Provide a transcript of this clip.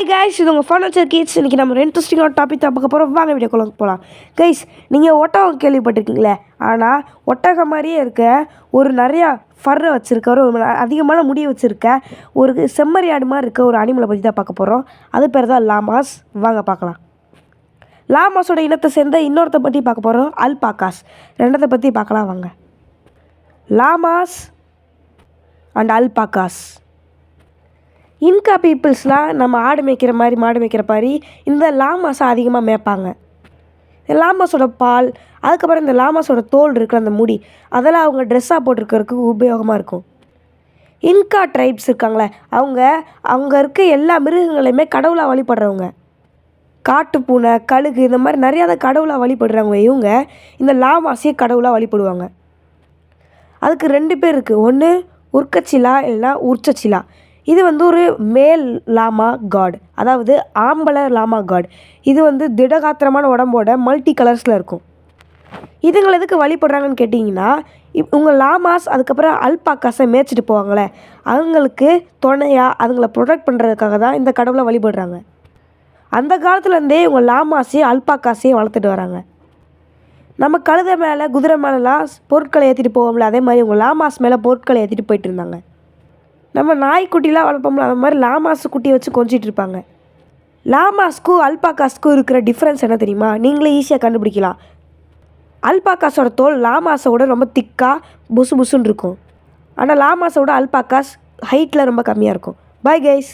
Guys இது உங்கள் furniture kids. இன்றைக்கி நம்ம ஒரு இன்ட்ரெஸ்டிங்கான டாபிக் தான் பார்க்க போகிறோம். வாங்க வீடியோக்குள்ள போகலாம். கைஸ், நீங்கள் ஒட்டகம் கேள்விப்பட்டிருக்கீங்களே, ஆனால் ஒட்டகம் மாதிரியே இருக்க ஒரு நிறையா ஃபர்ரை வச்சுருக்க ஒரு அதிகமான முடியை வச்சுருக்க ஒரு செம்மறி ஆடு மாதிரி இருக்க ஒரு அனிமலை பற்றி தான் பார்க்க போகிறோம். அது பேர் தான் லாமாஸ். வாங்க பார்க்கலாம். லாமாஸோட இனத்தை சேர்ந்த இன்னொருத்த பற்றி பார்க்க போகிறோம், அல்பாகாஸ். ரெண்டத்தை பற்றி பார்க்கலாம் வாங்க. லாமாஸ் அண்ட் அல்பாகாஸ். இன்கா பீப்புள்ஸ்லாம் நம்ம ஆடு மேய்க்கிற மாதிரி மாடு மேய்க்கிற மாதிரி இந்த லாமாஸை அதிகமாக மேய்ப்பாங்க. இந்த லாமாஸோட பால், அதுக்கப்புறம் இந்த லாமாஸோட தோல் இருக்கிற அந்த முடி, அதெல்லாம் அவங்க ட்ரெஸ்ஸாக போட்டிருக்கிறதுக்கு உபயோகமாக இருக்கும். இன்கா ட்ரைப்ஸ் இருக்காங்களே, அவங்க இருக்க எல்லா மிருகங்களையுமே கடவுளாக வழிபடுறவங்க. காட்டுப்பூனை, கழுகு, இந்த மாதிரி நிறையா தான் கடவுளாக வழிபடுறவங்க. இவங்க இந்த லாமாஸையே கடவுளாக வழிபடுவாங்க. அதுக்கு 2 பேர் இருக்குது. ஒன்று உர்க்கச்சிலா இல்லைனா உர்ச்சச்சிலா. இது ஒரு மேல் லாமா காட், அதாவது ஆம்பளை லாமா காட். இது திடகாத்திரமான உடம்போட மல்டி கலர்ஸில் இருக்கும். இதுங்களை எதுக்கு வழிபடுறாங்கன்னு கேட்டிங்கன்னா, உங்கள் லாமாஸ் அதுக்கப்புறம் அல்பாக்காஸை மேய்ச்சிட்டு போவாங்களே, அவங்களுக்கு துணையாக அதுங்களை ப்ரொடெக்ட் பண்ணுறதுக்காக தான் இந்த கடவுளை வழிபடுறாங்க. அந்த காலத்துலேருந்தே இவங்க லாமாஸையும் அல்பாக்காஸையும் வளர்த்துட்டு வராங்க. நம்ம கழுதை மேலே, குதிரை மேலெலாம் பொருட்களை ஏற்றிட்டு போவோம்ல, அதே மாதிரி உங்கள் லாமாஸ் மேலே பொருட்களை ஏற்றிட்டு போயிட்டு இருந்தாங்க. நம்ம நாய்க்குட்டிலாம் வளர்ப்போம்ல, அந்த மாதிரி லாமாஸ் குட்டியை வச்சு கொஞ்சிட்டு இருப்பாங்க. லாமாஸ்க்கும் அல்பாகாஸ்க்கும் இருக்கிற டிஃப்ரென்ஸ் என்ன தெரியுமா? நீங்களே ஈஸியாக கண்டுபிடிக்கலாம். அல்பாகாஸோட தோல் லாமாஸோட ரொம்ப திக்காக புசு புசுன்னு இருக்கும். ஆனால் லாமாஸோட அல்பாகாஸ் ஹைட்டில் ரொம்ப கம்மியாக இருக்கும். Bye guys.